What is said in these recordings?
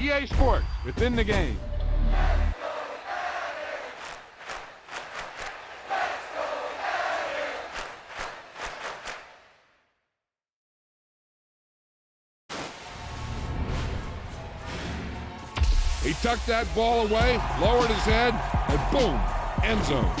EA Sports, within the game. He tucked that ball away, lowered his head, and boom, end zone.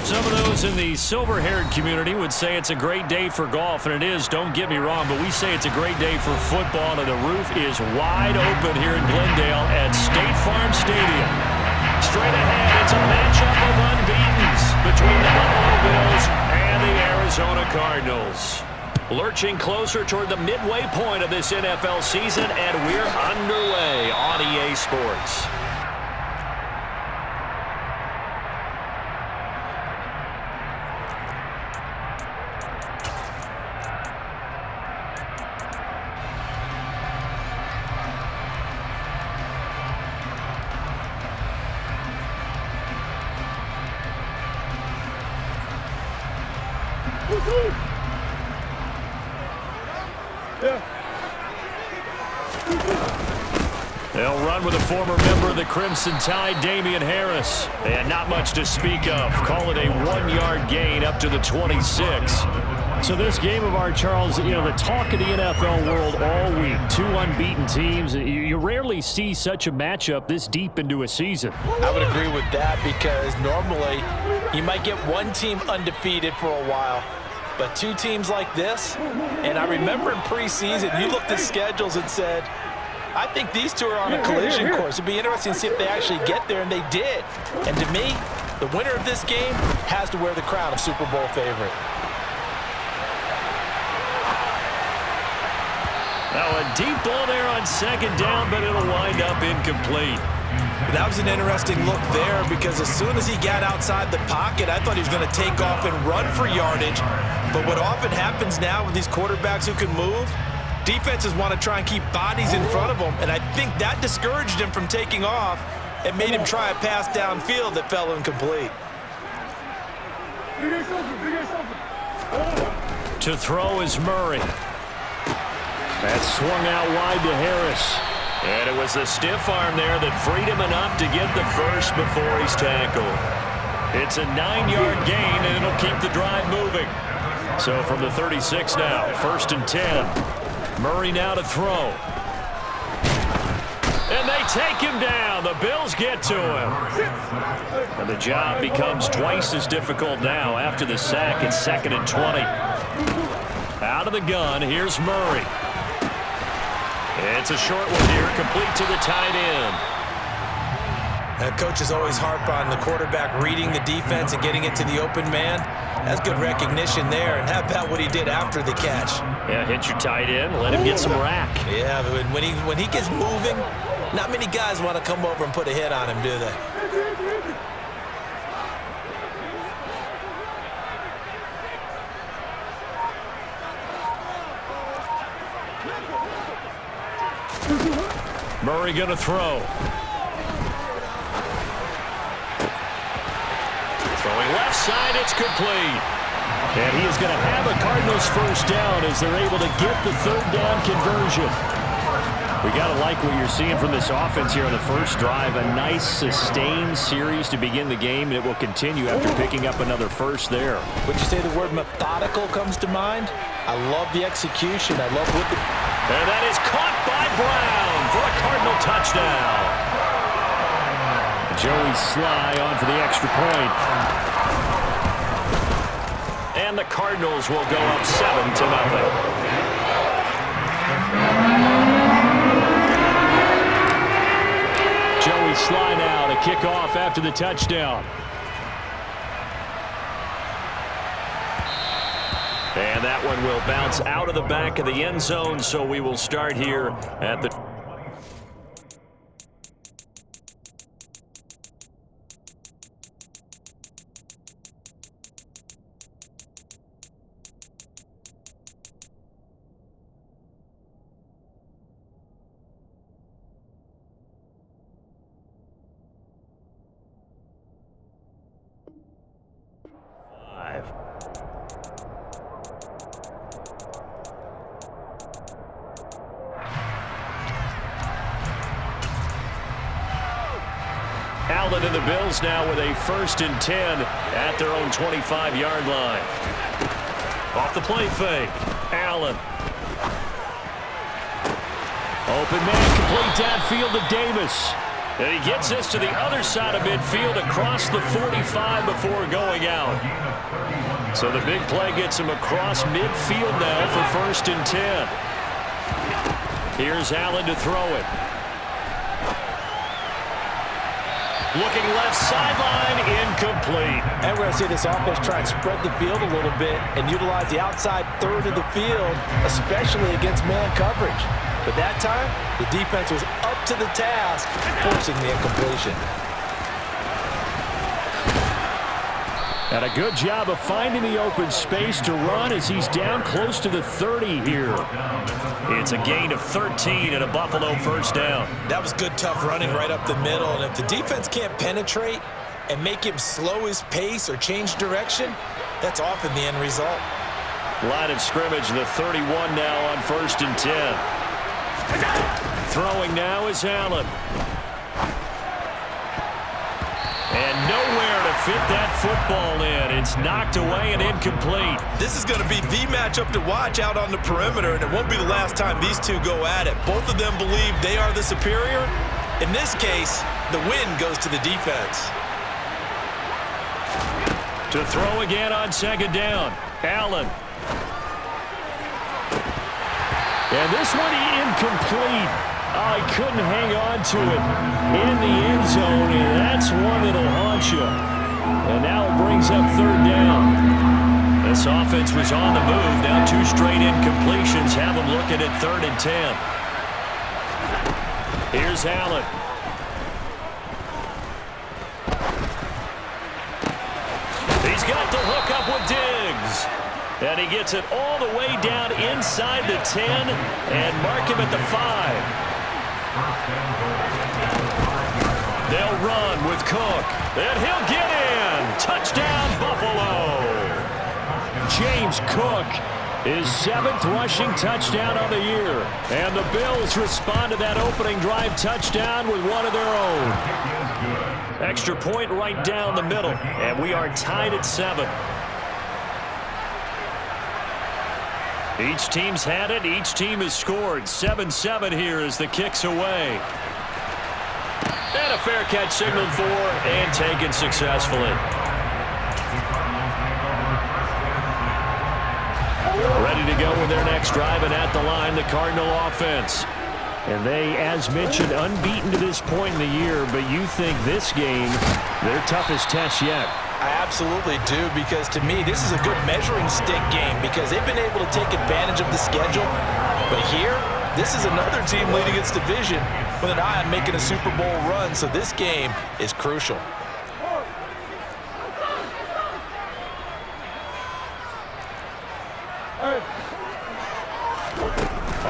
Some of those in the silver-haired community would say it's a great day for golf, and it is, don't get me wrong, but we say it's a great day for football, and the roof is wide open here in Glendale at State Farm Stadium. Straight ahead, it's a matchup of unbeatens between the Buffalo Bills and the Arizona Cardinals. Lurching closer toward the midway point of this NFL season, and we're underway on EA Sports. They'll run with a former member of the Crimson Tide, Damian Harris. And not much to speak of. Call it a 1-yard gain up to the 26. So this game of ours, Charles, you know, the talk of the NFL world all week. Two unbeaten teams. You rarely see such a matchup this deep into a season. I would agree with that because normally you might get one team undefeated for a while. But two teams like this, and I remember in preseason, you looked at schedules and said, I think these two are on a collision course. It'd be interesting to see if they actually get there, and they did. And to me, the winner of this game has to wear the crown of Super Bowl favorite. Now a deep ball there on second down, but it'll wind up incomplete. That was an interesting look there because as soon as he got outside the pocket, I thought he was going to take off and run for yardage. But what often happens now with these quarterbacks who can move, defenses want to try and keep bodies in front of them, and I think that discouraged him from taking off and made him try a pass downfield that fell incomplete. To throw is Murray. That swung out wide to Harris. And it was the stiff arm there that freed him enough to get the first before he's tackled. It's a 9-yard gain, and it'll keep the drive moving. So from the 36 now, 1st and 10. Murray now to throw. And they take him down. The Bills get to him. And the job becomes twice as difficult now after the sack. It's 2nd and 20. Out of the gun, here's Murray. It's a short one here, complete to the tight end. Coaches always harp on the quarterback reading the defense and getting it to the open man. That's good recognition there. And how about what he did after the catch? Yeah, hit your tight end, let him get some rack. Yeah, but when he gets moving, not many guys want to come over and put a hit on him, do they? Murray going to throw. Throwing left side, it's complete. And he is going to have a Cardinals first down as they're able to get the 3rd down conversion. We got to like what you're seeing from this offense here on the first drive. A nice, sustained series to begin the game, and it will continue after picking up another first there. Would you say the word methodical comes to mind? I love the execution. I love what the... And that is caught by Brown for a Cardinal touchdown. Joey Sly on for the extra point. And the Cardinals will go up 7-0. Joey Sly now to kick off after the touchdown. And that one will bounce out of the back of the end zone, so we will start here at the... Allen and the Bills now with a 1st and 10 at their own 25-yard line. Off the play fake. Allen. Open man, complete downfield to Davis. And he gets this to the other side of midfield across the 45 before going out. So the big play gets him across midfield now for 1st and 10. Here's Allen to throw it. Looking left sideline, incomplete. And we're going to see this offense try and spread the field a little bit and utilize the outside third of the field, especially against man coverage. But that time, the defense was up to the task, forcing the incompletion. And a good job of finding the open space to run as he's down close to the 30 here. It's a gain of 13 and a Buffalo 1st down. That was good, tough running right up the middle. And if the defense can't penetrate and make him slow his pace or change direction, that's often the end result. Line of scrimmage, the 31 now on 1st and 10. Throwing now is Allen. And nowhere to fit that football in. It's knocked away and incomplete. This is going to be the matchup to watch out on the perimeter, and it won't be the last time these two go at it. Both of them believe they are the superior. In this case, the win goes to the defense. To throw again on 2nd down. Allen. And this one incomplete. Oh, he couldn't hang on to it in the end zone, and that's one that'll haunt you. And now it brings up 3rd down. This offense was on the move. Now 2 straight incompletions have them looking at 3rd and 10. Here's Allen. He's got the hook up with Diggs. And he gets it all the way down inside the 10 and mark him at the 5. They'll run with Cook, and he'll get in. Touchdown, Buffalo. James Cook, his 7th rushing touchdown of the year. And the Bills respond to that opening drive touchdown with one of their own. Extra point right down the middle, and we are tied at 7. Each team's had it. Each team has scored. 7-7 here as the kick's away. And a fair catch signaled for and taken successfully. Ready to go with their next drive, and at the line, the Cardinal offense. And they, as mentioned, unbeaten to this point in the year, but you think this game, their toughest test yet. I absolutely do, because to me, this is a good measuring stick game because they've been able to take advantage of the schedule. But here, this is another team leading its division with an eye on making a Super Bowl run, so this game is crucial.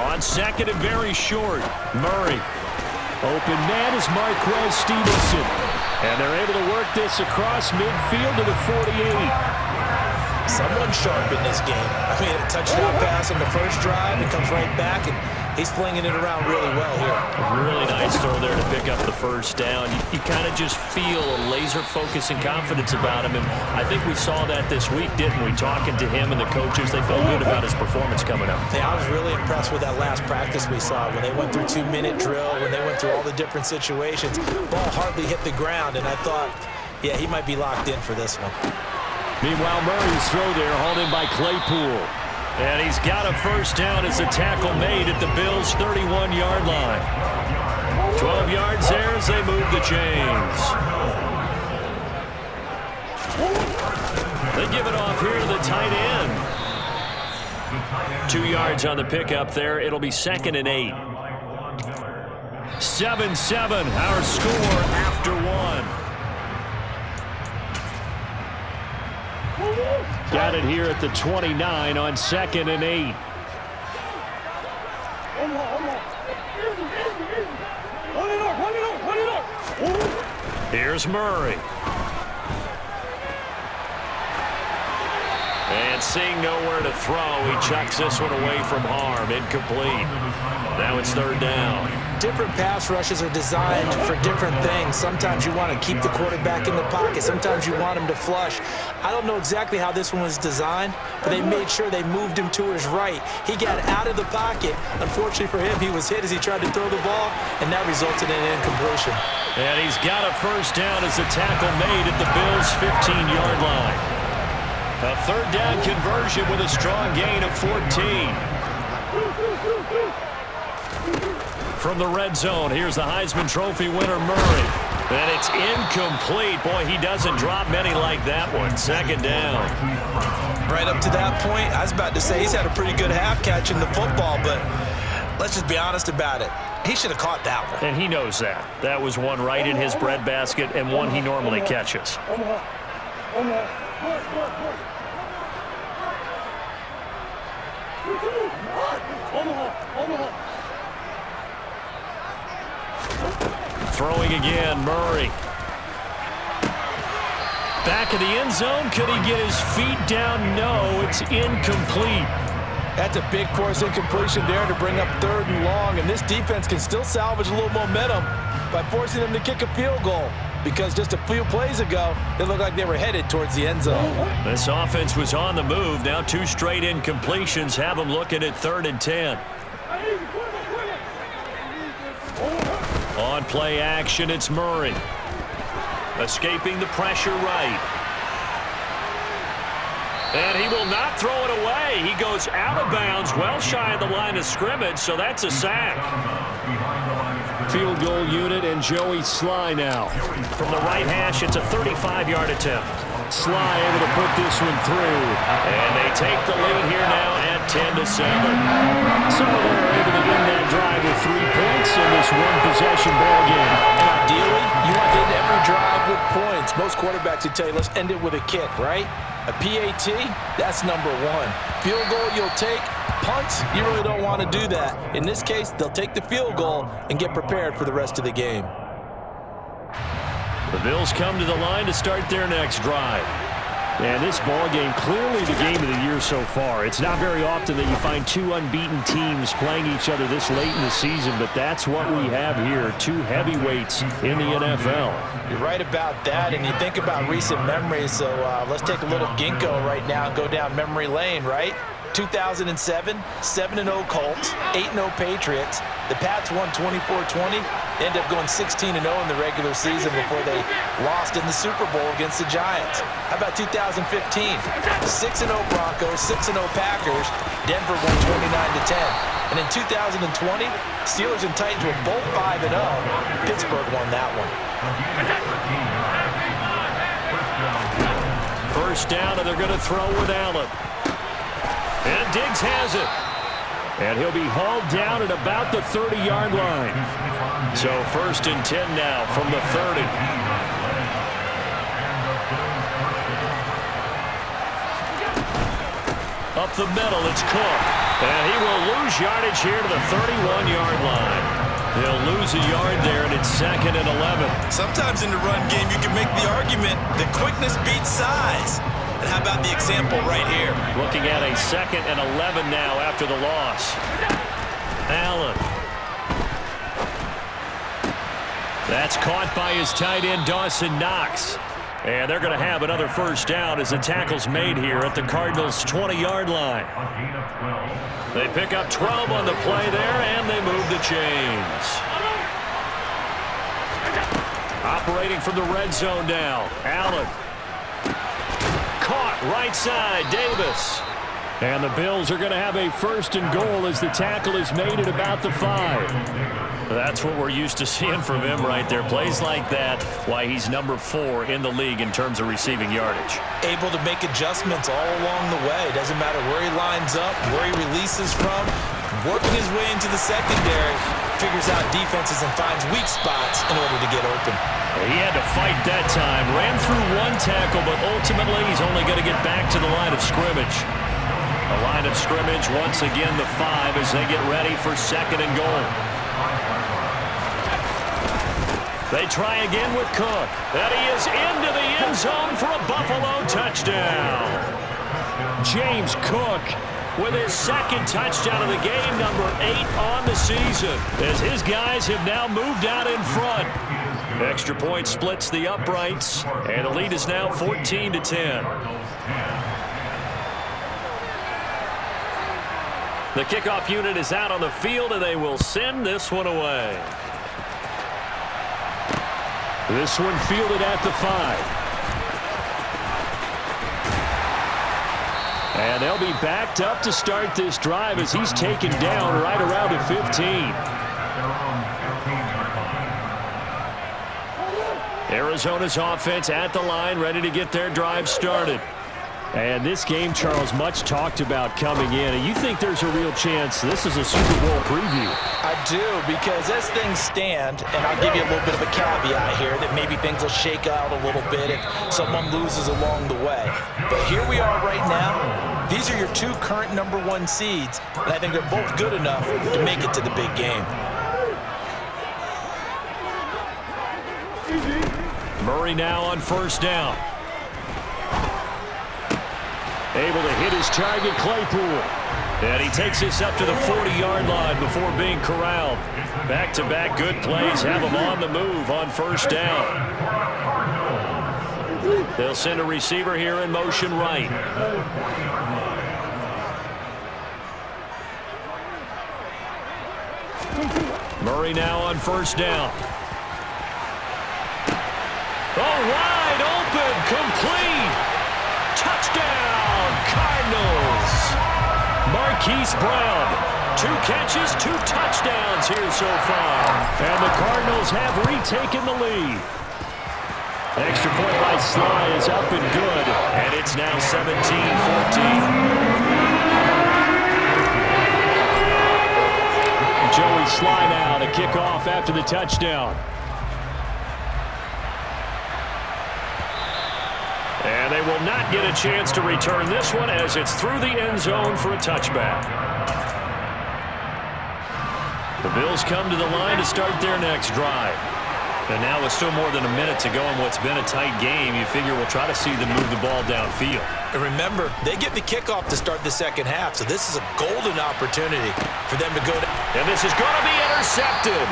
On 2nd and very short, Murray. Open man is Marquez Stevenson. And they're able to work this across midfield to the 48. Someone sharp in this game. I mean, a touchdown pass in the first drive. It comes right back, and he's flinging it around really well here. Really nice throw there to pick up the 1st down. You kind of just feel a laser focus and confidence about him, and I think we saw that this week, didn't we? Talking to him and the coaches, they felt good about his performance coming up. Yeah, I was really impressed with that last practice we saw when they went through 2-minute drill, when they went through all the different situations. Ball hardly hit the ground, and I thought, yeah, he might be locked in for this one. Meanwhile, Murray's throw there hauled in by Claypool. And he's got a 1st down as a tackle made at the Bills' 31-yard line. 12 yards there as they move the chains. They give it off here to the tight end. 2 yards on the pickup there. It'll be 2nd and 8. 7-7, our score after 1. Got it here at the 29 on 2nd and 8. Here's Murray. And seeing nowhere to throw, he chucks this one away from harm. Incomplete. Now it's 3rd down. Different pass rushes are designed for different things. Sometimes you want to keep the quarterback in the pocket. Sometimes you want him to flush. I don't know exactly how this one was designed, but they made sure they moved him to his right. He got out of the pocket. Unfortunately for him, he was hit as he tried to throw the ball, and that resulted in an incompletion. And he's got a 1st down as the tackle made at the Bills' 15-yard line. A 3rd down conversion with a strong gain of 14. From the red zone, here's the Heisman Trophy winner, Murray. And it's incomplete. Boy, he doesn't drop many like that one. 2nd down. Right up to that point, I was about to say he's had a pretty good half catching the football, but let's just be honest about it. He should have caught that one. And he knows that. That was one right in his breadbasket and one he normally catches. Throwing again, Murray. Back of the end zone. Could he get his feet down? No, it's incomplete. That's a big force incompletion there to bring up 3rd and long, and this defense can still salvage a little momentum by forcing them to kick a field goal, because just a few plays ago, it looked like they were headed towards the end zone. This offense was on the move. Now 2 straight incompletions have them looking at 3rd and 10. On play action, it's Murray. Escaping the pressure right. And he will not throw it away. He goes out of bounds, well shy of the line of scrimmage, so that's a sack. Field goal unit and Joey Sly now. From the right hash, it's a 35-yard attempt. Sly able to put this one through. And they take the lead here now at 10-7. So they're able to win that drive with 3 points in this one-possession ball game. And ideally, you want to end every drive with points. Most quarterbacks would tell you, let's end it with a kick, right? A PAT, that's number 1. Field goal you'll take. Punts, you really don't want to do that. In this case, they'll take the field goal and get prepared for the rest of the game. The Bills come to the line to start their next drive. And this ball game, clearly the game of the year so far. It's not very often that you find 2 unbeaten teams playing each other this late in the season, but that's what we have here, 2 heavyweights in the NFL. You're right about that, and you think about recent memories, so let's take a little ginkgo right now and go down memory lane, right? 2007, 7-0 Colts, 8-0 Patriots. The Pats won 24-20. They ended up going 16-0 in the regular season before they lost in the Super Bowl against the Giants. How about 2015? 6-0 Broncos, 6-0 Packers. Denver won 29-10. And in 2020, Steelers and Titans were both 5-0. Pittsburgh won that one. 1st down, and they're going to throw with Allen. And Diggs has it. And he'll be hauled down at about the 30-yard line. So 1st and 10 now from the 30. Up the middle, it's Cook. And he will lose yardage here to the 31-yard line. He'll lose a yard there, and it's 2nd and 11. Sometimes in the run game, you can make the argument that quickness beats size. And how about the example right here? Looking at a 2nd and 11 now after the loss. Allen. That's caught by his tight end, Dawson Knox. And they're going to have another 1st down as the tackle's made here at the Cardinals' 20-yard line. They pick up 12 on the play there, and they move the chains. Operating from the red zone now. Allen. Caught right side, Davis. And the Bills are going to have a 1st and goal as the tackle is made at about the 5. That's what we're used to seeing from him right there. Plays like that, why he's number 4 in the league in terms of receiving yardage. Able to make adjustments all along the way. Doesn't matter where he lines up, where he releases from. Working his way into the secondary, figures out defenses and finds weak spots in order to get open. He had to fight that time. Ran through 1 tackle, but ultimately he's only going to get back to the line of scrimmage. The line of scrimmage, once again, the 5 as they get ready for 2nd and goal. They try again with Cook. And he is into the end zone for a Buffalo touchdown. James Cook with his 2nd touchdown of the game, number 8 on the season, as his guys have now moved out in front. Extra point splits the uprights, and the lead is now 14-10. The kickoff unit is out on the field, and they will send this one away. This one fielded at the 5. And they'll be backed up to start this drive as he's taken down right around the 15. Arizona's offense at the line, ready to get their drive started. And this game, Charles, much talked about coming in. And you think there's a real chance this is a Super Bowl preview? I do, because as things stand, and I'll give you a little bit of a caveat here, that maybe things will shake out a little bit if someone loses along the way. But here we are right now. These are your 2 current number 1 seeds, and I think they're both good enough to make it to the big game. Murray now on 1st down. Able to hit his target, Claypool. And he takes this up to the 40-yard line before being corralled. Back-to-back good plays have him on the move on 1st down. They'll send a receiver here in motion right. Murray now on 1st down. Oh, wide open, complete. Touchdown, Cardinals. Marquise Brown, 2 catches, 2 touchdowns here so far. And the Cardinals have retaken the lead. Extra point by Sly is up and good, and it's now 17-14. Joey Sly now to kick off after the touchdown. And they will not get a chance to return this one as it's through the end zone for a touchback. The Bills come to the line to start their next drive. And now with still more than a minute to go in what's been a tight game, you figure we'll try to see them move the ball downfield. And remember, they get the kickoff to start the 2nd half, so this is a golden opportunity for them to go down. And this is going to be intercepted.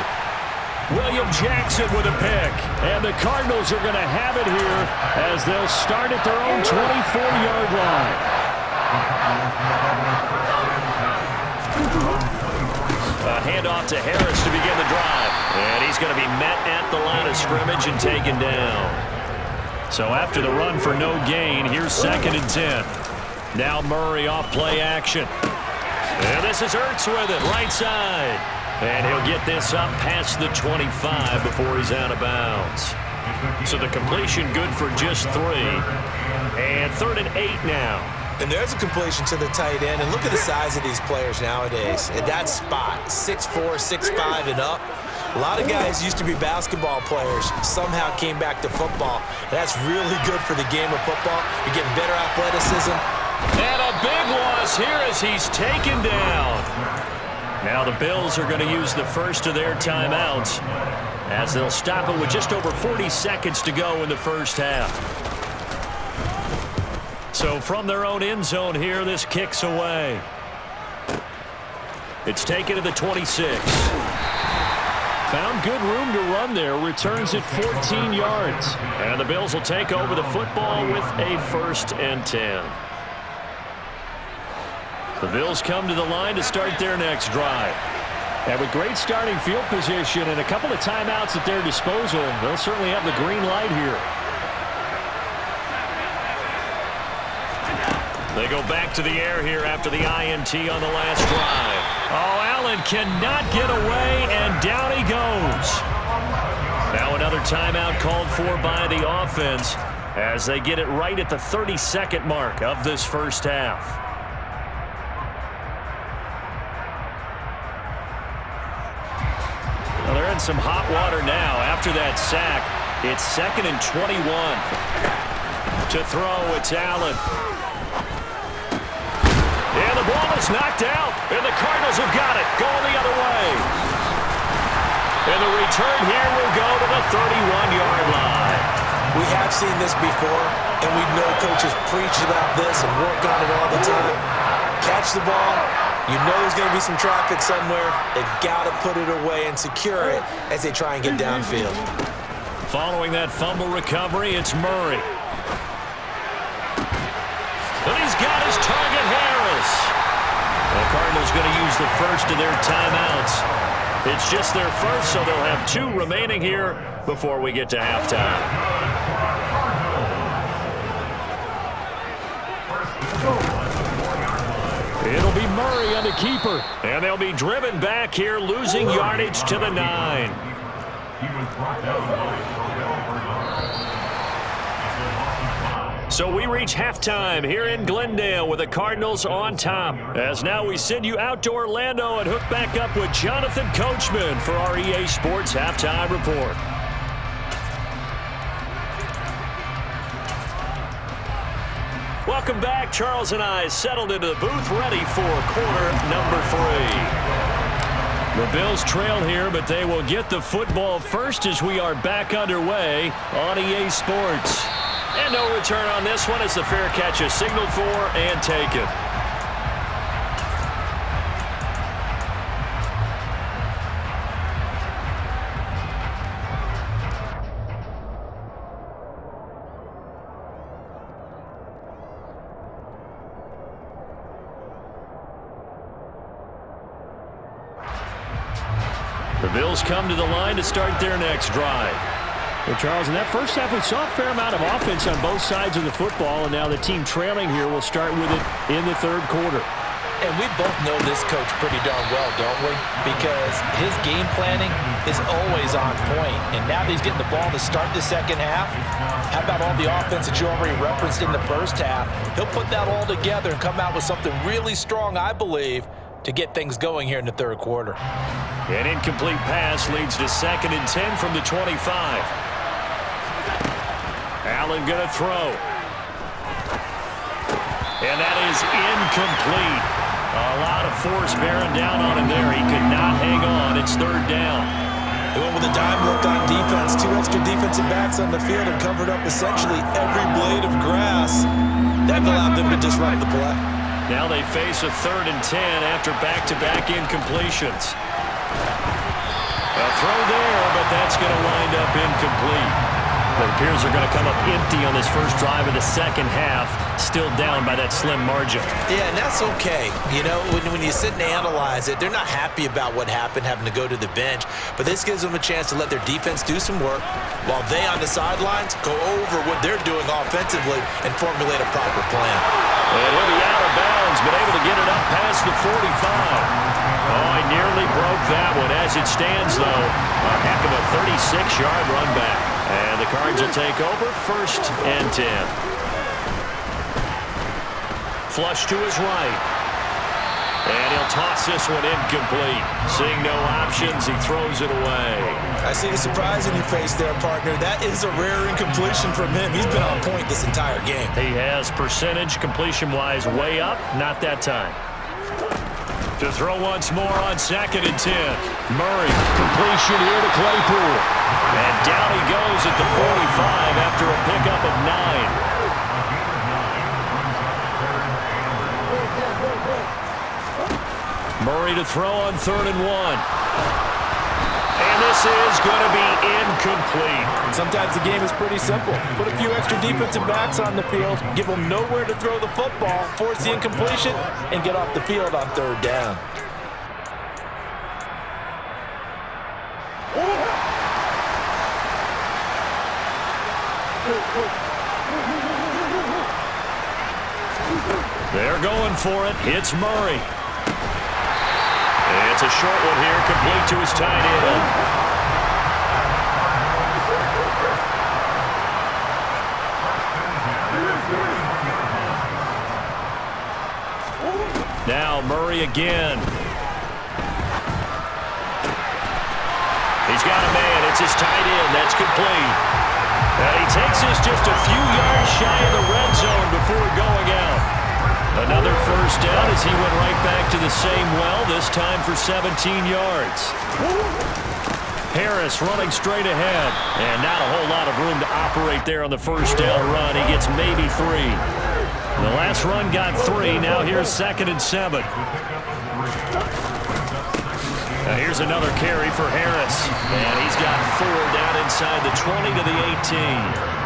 William Jackson with a pick. And the Cardinals are going to have it here as they'll start at their own 24-yard line. A handoff to Harris to begin the drive. And he's going to be met at the line of scrimmage and taken down. So after the run for no gain, here's 2nd and 10. Now Murray off play action. And this is Ertz with it, right side. And he'll get this up past the 25 before he's out of bounds. So the completion good for just 3. And 3rd and 8 now. And there's a completion to the tight end. And look at the size of these players nowadays. At that spot, 6'4", 6'5", and up. A lot of guys used to be basketball players, somehow came back to football. That's really good for the game of football. You're getting better athleticism. And a big loss here as he's taken down. Now the Bills are going to use the first of their timeouts as they'll stop it with just over 40 seconds to go in the 1st half. So from their own end zone here, this kicks away. It's taken to the 26. Found good room to run there. Returns at 14 yards. And the Bills will take over the football with a 1st and 10. The Bills come to the line to start their next drive. And with great starting field position and a couple of timeouts at their disposal, they'll certainly have the green light here. They go back to the air here after the INT on the last drive. Oh, Allen cannot get away, and down he goes. Now another timeout called for by the offense as they get it right at the 30-second mark of this first half. Well, they're in some hot water now after that sack. It's 2nd and 21. To throw, it's Allen. And the ball is knocked out, and the Cardinals have got it, going the other way. And the return here will go to the 31-yard line. We have seen this before, and we know coaches preach about this and work on it all the time. Catch the ball. You know there's going to be some traffic somewhere. They've got to put it away and secure it as they try and get downfield. Following that fumble recovery, it's Murray. And he's got his target, Harris. The Cardinals going to use the first of their timeouts. It's just their first, so they'll have 2 remaining here before we get to halftime. It'll be Murray on the keeper. And they'll be driven back here, losing yardage to the 9. So we reach halftime here in Glendale with the Cardinals on top. As now we send you out to Orlando and hook back up with Jonathan Coachman for our EA Sports Halftime Report. Welcome back. Charles and I settled into the booth ready for quarter number 3. The Bills trail here, but they will get the football first as we are back underway on EA Sports. And no return on this one as the fair catch is signaled for and taken. The Bills come to the line to start their next drive. Well, Charles, in that first half, we saw a fair amount of offense on both sides of the football, and now the team trailing here will start with it in the third quarter. And we both know this coach pretty darn well, don't we? Because his game planning is always on point. And now that he's getting the ball to start the second half, how about all the offense that you already referenced in the first half? He'll put that all together and come out with something really strong, I believe, to get things going here in the third quarter. An incomplete pass leads to 2nd and 10 from the 25. Allen going to throw. And that is incomplete. A lot of force bearing down on him there. He could not hang on. It's 3rd down. They went with a dime look on defense. 2 extra defensive backs on the field and covered up essentially every blade of grass. That allowed them to disrupt the play. Now they face a 3rd and 10 after back-to-back incompletions. A throw there, but that's going to wind up incomplete. It appears they're going to come up empty on this first drive of the second half, still down by that slim margin. Yeah, and that's okay. You know, when you sit and analyze it, they're not happy about what happened, having to go to the bench, but this gives them a chance to let their defense do some work while they on the sidelines go over what they're doing offensively and formulate a proper plan. And he'll be out of bounds, but able to get it up past the 45. Oh, I nearly broke that one. As it stands, though, a heck of a 36-yard run back. And the Cards will take over 1st and 10. Flush to his right. And he'll toss this one incomplete. Seeing no options, he throws it away. I see the surprise in your face there, partner. That is a rare incompletion from him. He's been on point this entire game. He has percentage completion-wise way up. Not that time. To throw once more on 2nd and 10. Murray, completion here to Claypool. And down he goes at the 45 after a pickup of 9. Murray to throw on 3rd and 1. And this is going to be incomplete. Sometimes the game is pretty simple. Put a few extra defensive backs on the field, give them nowhere to throw the football, force the incompletion, and get off the field on 3rd down. They're going for it. It's Murray. It's a short one here, complete to his tight end. Now Murray again. He's got a man. It's his tight end. That's complete. And he takes this just a few yards shy of the red zone before going out. Another first down as he went right back to the same well, this time for 17 yards. Harris running straight ahead. And not a whole lot of room to operate there on the first down run. He gets maybe 3. The last run got 3. Now here's 2nd and 7. Now here's another carry for Harris. And he's got 4 down inside the 20 to the 18.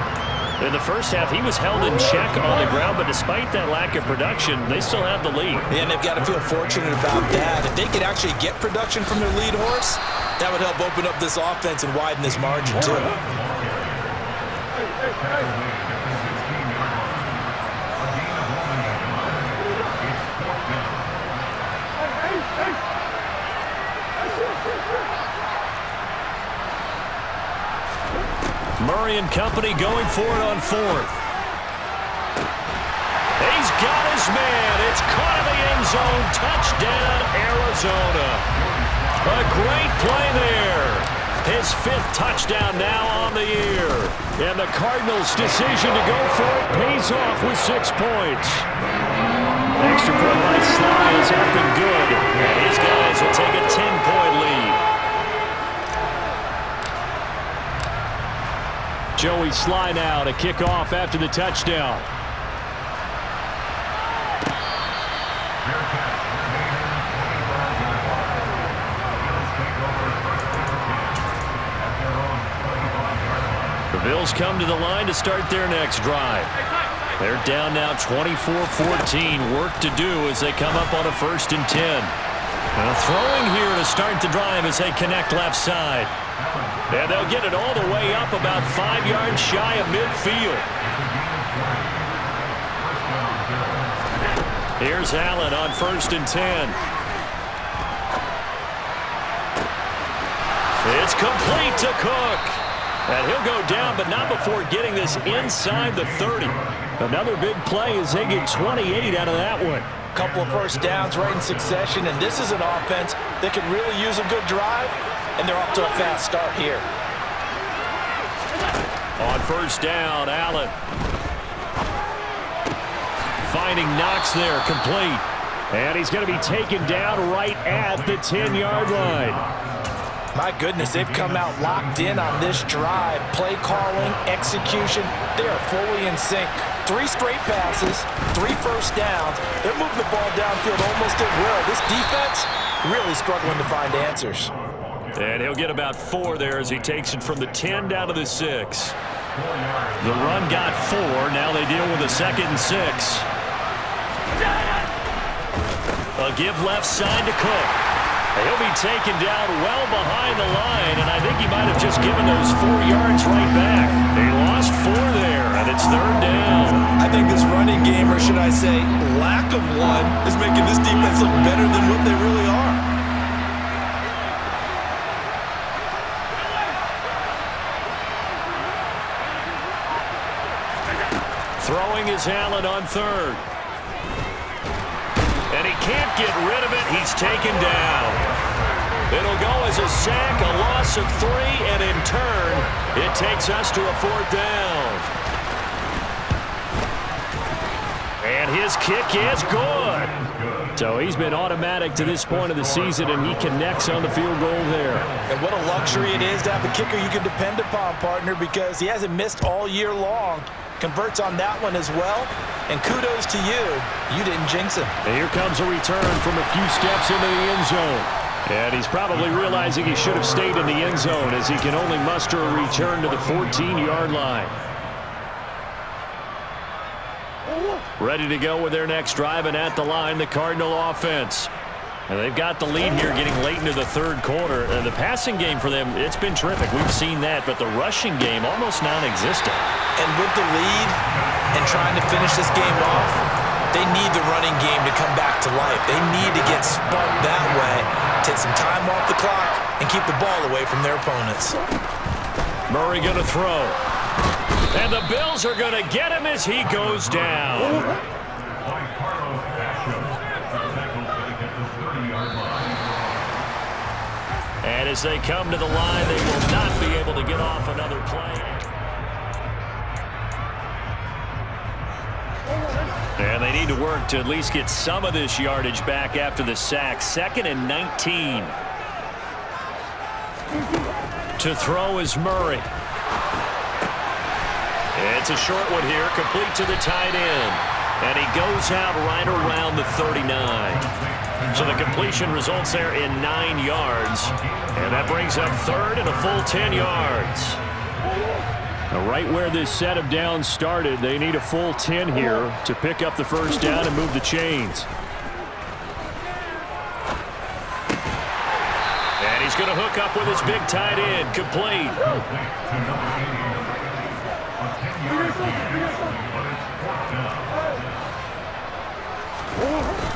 In the first half, he was held in check on the ground, but despite that lack of production, they still have the lead. And they've got to feel fortunate about that. If they could actually get production from their lead horse, that would help open up this offense and widen this margin, too. Murray and company going for it on 4th. He's got his man. It's caught in the end zone. Touchdown, Arizona. A great play there. His 5th touchdown now on the year. And the Cardinals' decision to go for it pays off with 6 points. Extra point by Sly is up and good. And his guys will take a 10-point lead. Joey Sly now to kick off after the touchdown. The Bills come to the line to start their next drive. They're down now 24-14. Work to do as they come up on a 1st and 10. Now throwing here to start the drive as they connect left side. And they'll get it all the way up about 5 yards shy of midfield. Here's Allen on 1st and 10. It's complete to Cook. And he'll go down, but not before getting this inside the 30. Another big play as they get 28 out of that one. Couple of first downs right in succession, and this is an offense that could really use a good drive, and they're off to a fast start here. On 1st down, Allen. Finding Knox there, complete. And he's going to be taken down right at the 10-yard line. My goodness, they've come out locked in on this drive. Play calling, execution, they are fully in sync. 3 straight passes, 3 first downs. They're moving the ball downfield almost at will. This defense really struggling to find answers. And he'll get about 4 there as he takes it from the 10 down to the 6. The run got 4. Now they deal with a 2nd and 6. A give left side to Cook. He'll be taken down well behind the line, and I think he might have just given those 4 yards right back. They lost 4 there, and it's 3rd down. I think this running game, or should I say lack of one, is making this defense look better than what they really are. Throwing is Allen on 3rd. And he can't get rid of it. He's taken down. It'll go as a sack, a loss of 3, and in turn, it takes us to a 4th down. And his kick is good. So he's been automatic to this point of the season, and he connects on the field goal there. And what a luxury it is to have a kicker you can depend upon, partner, because he hasn't missed all year long. Converts on that one as well. And kudos to you. You didn't jinx him. And here comes a return from a few steps into the end zone. And he's probably realizing he should have stayed in the end zone as he can only muster a return to the 14-yard line. Ready to go with their next drive, and at the line, the Cardinal offense. And they've got the lead here getting late into the 3rd quarter. And the passing game for them, it's been terrific. We've seen that, but the rushing game almost non-existent. And with the lead and trying to finish this game off, They need the running game to come back to life. They need to get sparked that way, take some time off the clock, and keep the ball away from their opponents. Murray going to throw. And the Bills are going to get him as he goes down. And as they come to the line, they will not be able to get off another play. And they need to work to at least get some of this yardage back after the sack. 2nd and 19. To throw is Murray. It's a short one here, complete to the tight end. And he goes out right around the 39. So the completion results there in 9 yards. And that brings up 3rd and a full 10 yards. Now right where this set of downs started, they need a full 10 here to pick up the first down and move the chains. And he's going to hook up with his big tight end, complete.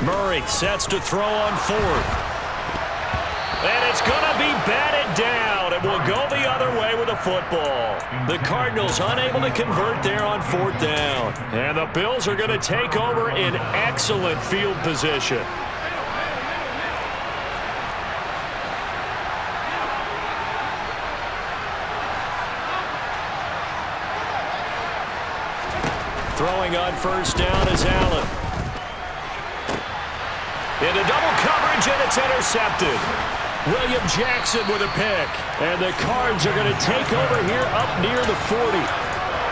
Murray sets to throw on 4th. And it's going to be batted down. It will go the other way with the football. The Cardinals unable to convert there on 4th down. And the Bills are going to take over in excellent field position. Throwing on 1st down is Allen. Into double coverage, and it's intercepted. William Jackson with a pick. And the Cards are going to take over here up near the 40.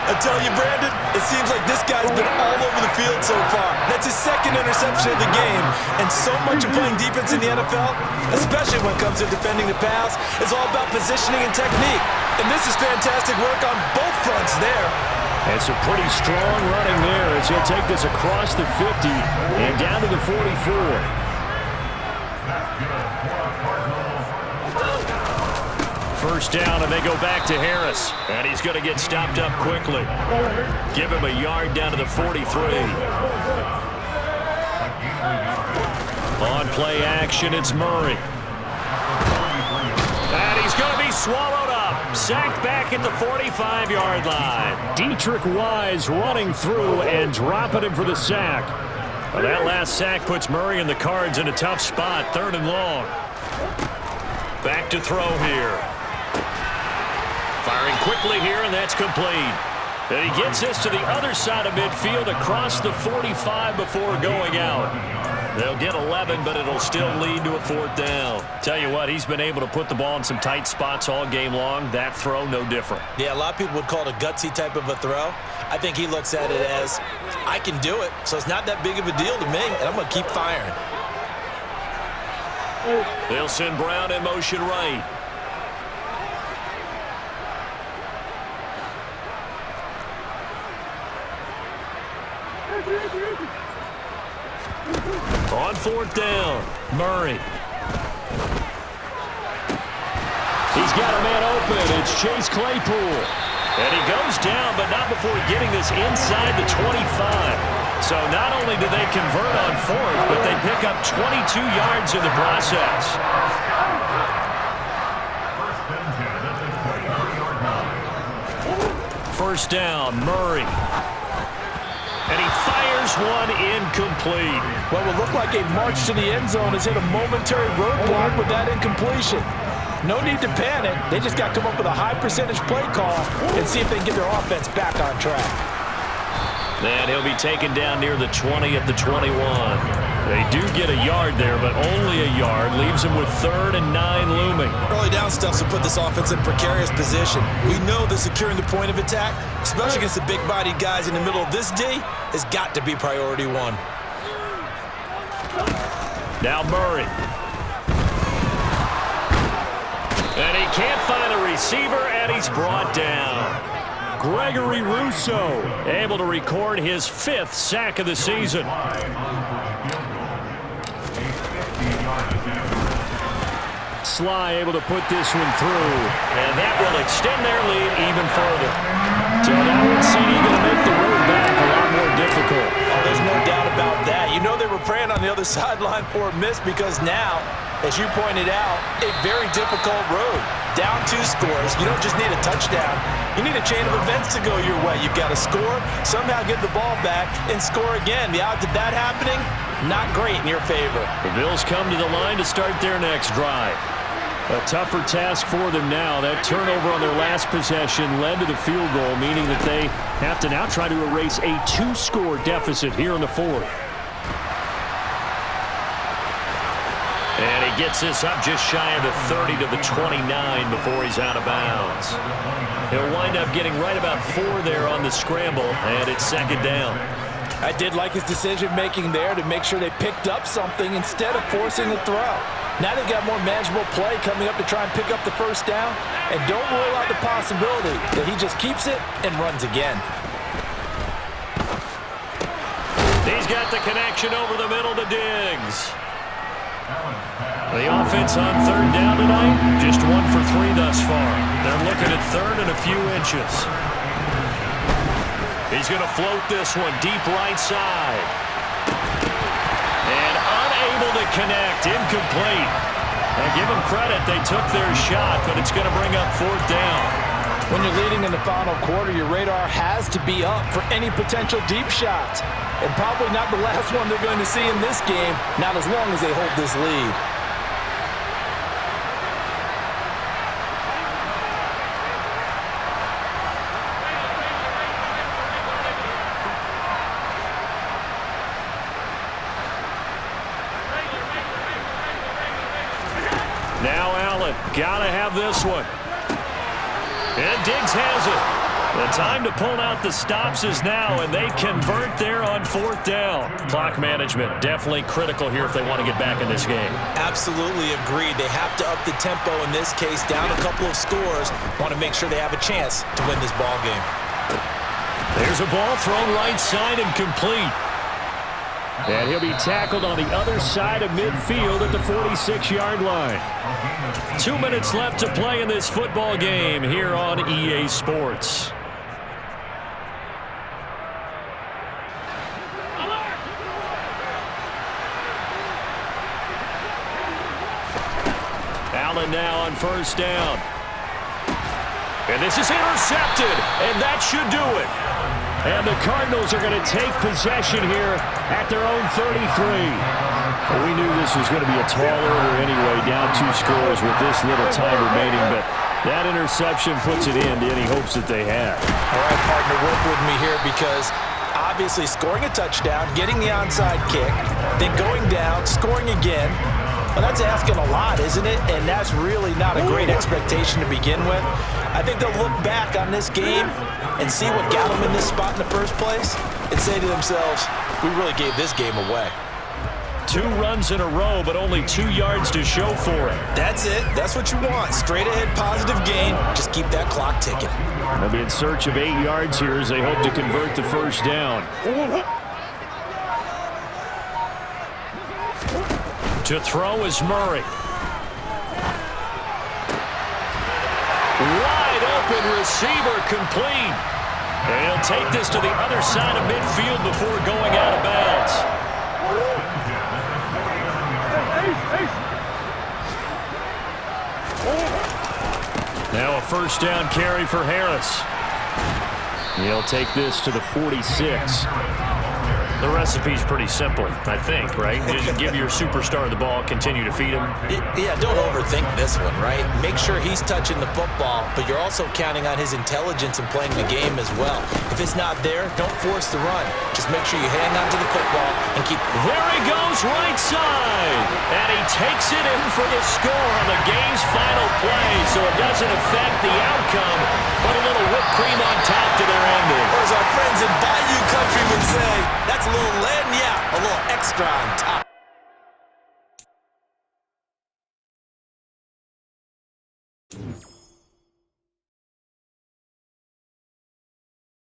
I tell you, Brandon, it seems like this guy's been all over the field so far. That's his 2nd interception of the game. And so much of playing defense in the NFL, especially when it comes to defending the pass, is all about positioning and technique. And this is fantastic work on both fronts there. And some pretty strong running there as he'll take this across the 50 and down to the 44. First down, and they go back to Harris. And he's going to get stopped up quickly. Give him a yard down to the 43. On play action, it's Murray. And he's going to be swallowed up. Sacked back at the 45-yard line. Dietrich Wise running through and dropping him for the sack. Well, that last sack puts Murray and the Cards in a tough spot. 3rd and long. Back to throw here. Firing quickly here, and that's complete. And he gets this to the other side of midfield across the 45 before going out. They'll get 11, but it'll still lead to a 4th down. Tell you what, he's been able to put the ball in some tight spots all game long. That throw, no different. Yeah, a lot of people would call it a gutsy type of a throw. I think he looks at it as, I can do it, so it's not that big of a deal to me, and I'm going to keep firing. They'll send Brown in motion right. On 4th down, Murray. He's got a man open. It's Chase Claypool. And he goes down, but not before getting this inside the 25. So not only do they convert on 4th, but they pick up 22 yards in the process. First down, Murray. And he fires one incomplete. What will look like a march to the end zone has hit a momentary roadblock with that incompletion. No need to panic. They just got to come up with a high percentage play call and see if they can get their offense back on track. Then he'll be taken down near the 20 at the 21. They do get a yard there, but only a yard. Leaves them with 3rd and 9 looming. Early down stuff will put this offense in a precarious position. We know that securing the point of attack, especially against the big-bodied guys in the middle of this D, has got to be priority 1. Now Murray. And he can't find a receiver, and he's brought down. Gregory Rousseau able to record his 5th sack of the season. Sly able to put this one through. And that will extend their lead even further. So now it's CD going to make the road back a lot more difficult. Oh, there's no doubt about the sideline for a miss because now, as you pointed out, a very difficult road. Down 2 scores. You don't just need a touchdown. You need a chain of events to go your way. You've got to score, somehow get the ball back, and score again. The odds of that happening, not great in your favor. The Bills come to the line to start their next drive. A tougher task for them now. That turnover on their last possession led to the field goal, meaning that they have to now try to erase a 2-score deficit here in the 4th. And he gets this up just shy of the 30 to the 29 before he's out of bounds. He'll wind up getting right about 4 there on the scramble, and it's 2nd down. I did like his decision-making there to make sure they picked up something instead of forcing the throw. Now they've got more manageable play coming up to try and pick up the 1st down, and don't rule out the possibility that he just keeps it and runs again. He's got the connection over the middle to Diggs. The offense on 3rd down tonight, just 1 for 3 thus far. They're looking at 3rd and a few inches. He's going to float this one deep right side. And unable to connect, incomplete. And give them credit, they took their shot, but it's going to bring up 4th down. When you're leading in the final quarter, your radar has to be up for any potential deep shots. And probably not the last one they're going to see in this game, not as long as they hold this lead. Now Allen, gotta have this one. And Diggs has it. The time to pull out the stops is now, and they convert there on 4th down. Clock management, definitely critical here if they want to get back in this game. Absolutely agreed. They have to up the tempo in this case, down a couple of scores. Want to make sure they have a chance to win this ball game. There's a ball thrown right side and complete. And he'll be tackled on the other side of midfield at the 46-yard line. 2 minutes left to play in this football game here on EA Sports. Allen now on 1st down. And this is intercepted, and that should do it. And the Cardinals are going to take possession here at their own 33. Well, we knew this was going to be a tall order anyway, down 2 scores with this little time remaining, but that interception puts it into any hopes that they have. All right, partner, work with me here because obviously scoring a touchdown, getting the onside kick, then going down, scoring again. Well, that's asking a lot, isn't it? And that's really not a great expectation to begin with. I think they'll look back on this game and see what got them in this spot in the first place and say to themselves, we really gave this game away. 2 runs in a row, but only 2 yards to show for it. That's it. That's what you want. Straight ahead positive gain. Just keep that clock ticking. They'll be in search of 8 yards here as they hope to convert the 1st down. To throw is Murray. Wide open receiver complete. And he'll take this to the other side of midfield before going out of bounds. Now a 1st down carry for Harris. He'll take this to the 46. The recipe's pretty simple, I think, right? Just give your superstar the ball, continue to feed him. Yeah, don't overthink this one, right? Make sure he's touching the football, but you're also counting on his intelligence in playing the game as well. If it's not there, don't force the run. Just make sure you hang on to the football and keep... There he goes, right side! And he takes it in for the score on the game's final play, so it doesn't affect the outcome, but a little whipped cream on top to their ending. Or as our friends in Bayou Country would say, that's a little lagniappe, a little extra on top.